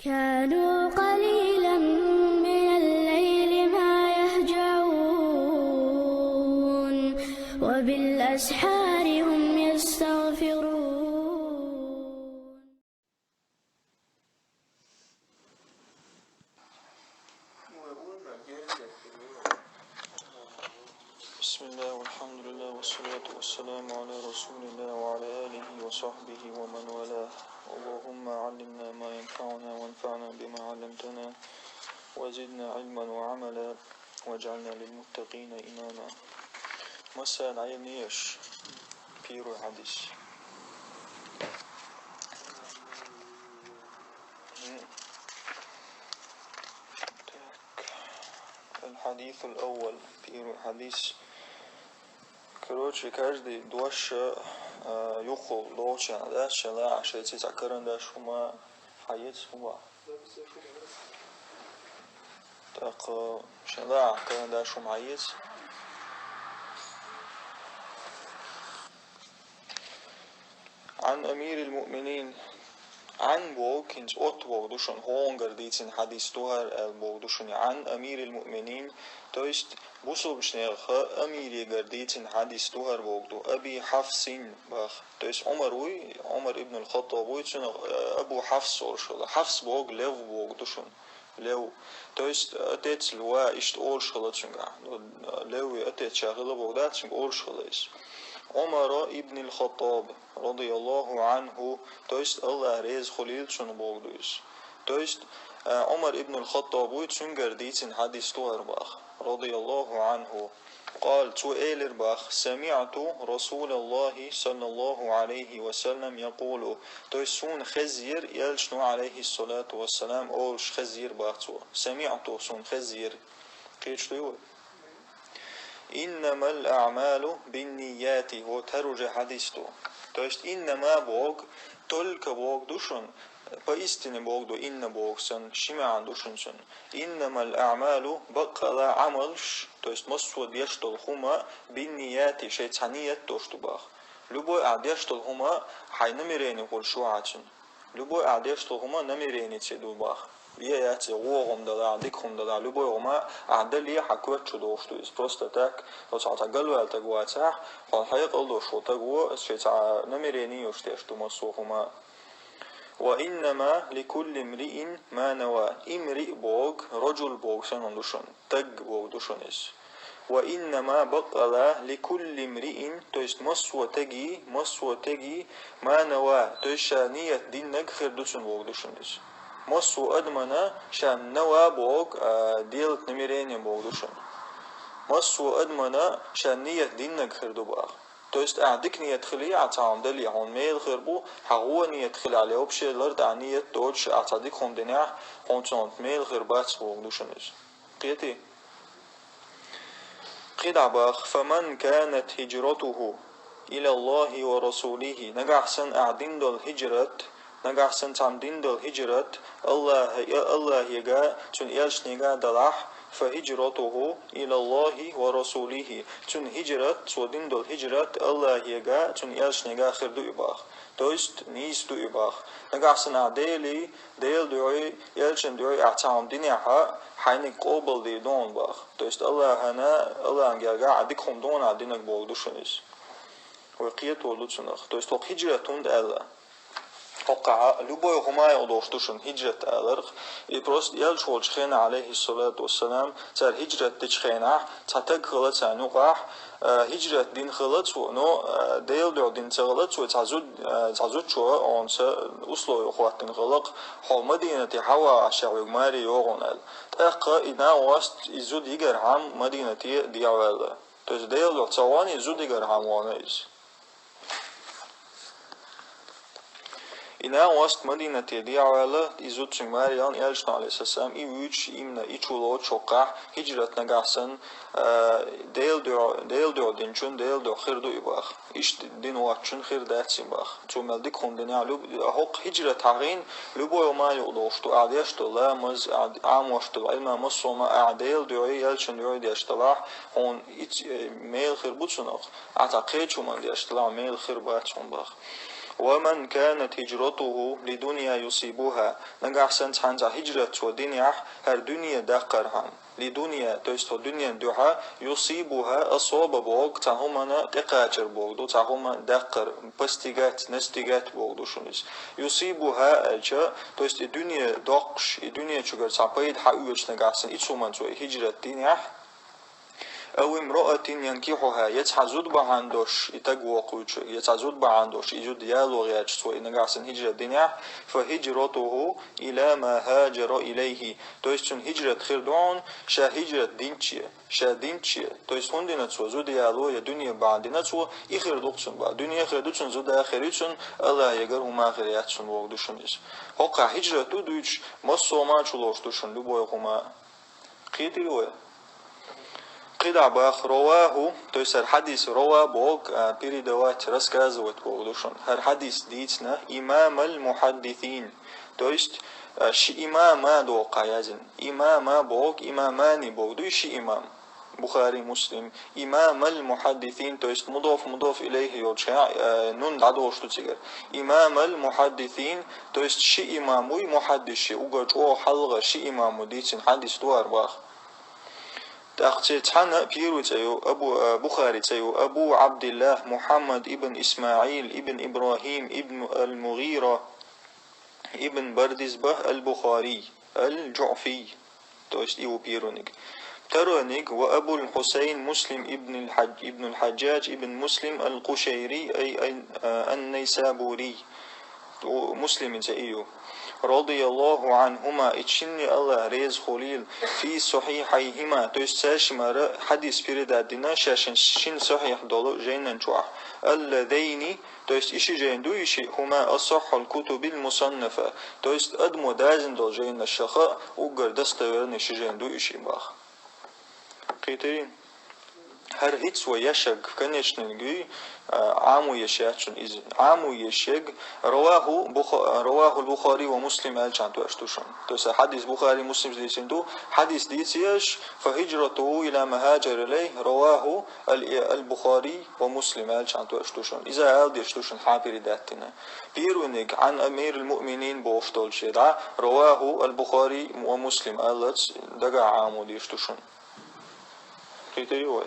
كانوا قليلا من الليل ما يهجعون وبالأسحار هم يستغفرون. بسم الله والحمد لله والصلاة والسلام على رسول الله وعلى آله وصحبه ومن والاه. اللهم علمنا ما ينفعنا وانفعنا بما علمتنا وزدنا علما وعملا واجعلنا للمتقين إماما. مثلا عينيش بيرو حديث الحديث الأول بيرو حديث. Короче, каждый дуаша юхол лоча, да, шала, шейцы закаранда шума, хаец хума. Так, шала, каранда шум хаец. عن أمير المؤمنين عن بوكنز أطوى دوشن هونجر ديتين حديث توهر البودوشن عن أمير المؤمنين تويست بوصل بشنيخ أمير يجرديتين حديث توهر بوغدو أبي حفصين باخ تويست عمر ابن الخطاب ويتشن أبو حفص أورشلا حفص بوغ لو بوغدوشن لو تويست أتيت لوا إشت أورشلا تشنغا لو أتيت شاغل بوغدات تشنغ أورشلا إس عمر ابن الخطاب رضي الله عنه تويست الله ريز خليل شنو بوغدويس تويست عمر ابن الخطاب ويتشن جرديتين حديث توهر باخ رضي الله عنه قال سؤال باخ سمعت رسول الله صلى الله عليه وسلم يقول تويسون خزير يلشنو عليه الصلاة والسلام أولش خزير باخ سمعت سون خزير قيش تيوه إنما الأعمال بالنيات هو تروج حديثه تويست إنما بوغ تلك بوغ دوشن باستن بوغ دو إن بوغ سن شمع دوشن سن إنما الأعمال بقى عملش تويست مسود يشتل هما بالنيات شيء تانية دوشتو باخ لبو أعديشتل هما حي نميريني قول شو عاتن لبو أعديشتل هما نميريني تيدو باخ يأتي غوغم دلا ديكهم دلا لبوغما عدلي حكوت شو دوشتو إس просто так вот تعتقلوا على تقواتها قال حيق الله شو تقوى شيء تع نمريني يشتيشتو مسوهما وإنما لكل امرئ ما نوى امرئ بوغ رجل بوغ سنندوشن تق بوغ دوشن إس وإنما بقى لكل امرئ تويست مسوى تجي ما نوى تويست نية دينك خير دوشن بوغ دوشن إس مسو أدمنا شان نوا بوغ ديلت نميريني بوغ دوشن مسو أدمنا شان نية دينك خير دو باغ تويست أعدك نية خلي عطاهم دلي هون ميل خير بو حقوة نية خلي عليه وبشي لرد عن نية دوش أعتاديك هم دنيا هون تونت ميل خير باتس بوغ دوشن إز قيتي قيد باغ فمن كانت هجرته إلى الله ورسوله نقحسن أعدين دول هجرت نجاحسن تعمدين دل هجرة الله يجا تون إلش نجا دلح فهجرته إلى الله ورسوله تون هجرة سودين دل هجرة الله يجا تون إلش نجا خير دو إباخ تويست نيس دو إباخ نجاحسن عديلي ديل دوي إلشن دوي أعتام دنياها حينك قبل دي دون باخ تويست الله نجا عديكم دون عدينك بولدوشنيس وقيت ولدشنخ تويست لق هجرة توند الله وقع любой гумай удоштушен хиджрат аларх и просто ялчол чхена алейхи салату вассалам цар хиджрат тичхена цатаг хылат сануqah хиджрат дин хылат но дейл дин цалат цазуд чо онса условия хваттын хылык хол мадинати хава ашауг мари йогонал таqa ина васт изуд игар хам мадинати диавал то есть дейл цавани изуд игар хам ванайс إنا وست مدينة ديعوالة إزود شماريان إلشنا عليه السلام إيوش إمنا إيشولو شوقع هجرة نجاسن ديل دو دينشون ديل دو خير دو إباخ إيش دين واتشون خير داتسين باخ تومل ديكهم دنيا حق هجرة تغين لبو يوما يقولوشتو أعديشتو لا مز عاموشتو علما مصوما أعديل دو إلشن دو ديشتلاح هون ميل خير بوتشنوخ أعتقد شو من ديشتلاح ميل خير باتشون باخ ومن كانت هجرته لدنيا يصيبها نجحسن تحنزا هجرة ودنيا هر دنيا دقرهم لدنيا توست دنيا دوها يصيبها أصاب بوق تهمنا تقاجر بوق دو تهما دقر بستيجات نستيجات بوق دو شونيس يصيبها الجا توست دنيا دقش دنيا شجر صعبيد حقوش نجحسن إتشومان شوي هجرة دنيا أو امرأة ينكحها يتحزود بعندوش يتجوقوش يتحزود بعندوش يجود يالو غيرش سوى نجاسن هجرة دنيا فهجرته إلى ما هاجر إليه تويستون هجرة خيردون شا هجرة دينشية شا دينشية تويست هندنا سوى زود يالو يا دنيا بعدنا سوى إخير دوقسون بعد دنيا خيردوشون زود آخريشون الله يجر هما آخرياتشون وقدوشونيش هقا هجرة دوش مصوما چلوش دوشون لبوي هما قيتي ويا قيل باخ رواه то есть الحديث رواه بوق передавать рассказывать بوغدوشون هر حديث ديتنا إمام المحدثين то есть شي إماما دو قايزن إماما بوق إماماني بوق دو شي إمام بخاري مسلم إمام المحدثين то есть مضاف إليه يوجع نون دعوش تتجر إمام المحدثين то есть شي إماموي محدث شي وقجو حلغة شي إمامو ديتن حديث دو أرباخ تأخذ تحنا بيرو تيو أبو بخاري تيو أبو عبد الله محمد ابن إسماعيل ابن إبراهيم ابن المغيرة ابن بردزبه البخاري الجعفي توست إيو بيرونيك ترونيك وأبو الحسين مسلم ابن الحجاج ابن مسلم القشيري أي النيسابوري ومسلم تيو رضي الله عنهما اتشني الله ريز خليل في صحيحيهما то есть ساشمار حديث передадина شاشن شين صحيح دولو جينن جوع اللذين то есть иши جين دو иши هما أصح الكتب المصنفة то есть أدمو دازن دول جين الشخاء وقر دستورن иши جين دو иши باخ قيترين هر هيتس ويشق в конечном итоге عامو يشياتشون إذن عامو يشيق رواه البخاري ومسلم ألشان تواشتوشون توسا حديث بخاري مسلم ديسين دو حديث ديسيش فهجرته إلى ما هاجر إليه رواه البخاري ومسلم ألشان تواشتوشون إذا أل ديشتوشون حابير داتنا بيرونيك عن أمير المؤمنين بوفتول شيدا رواه البخاري ومسلم ألتس دقا عامو ديشتوشون قيتري وي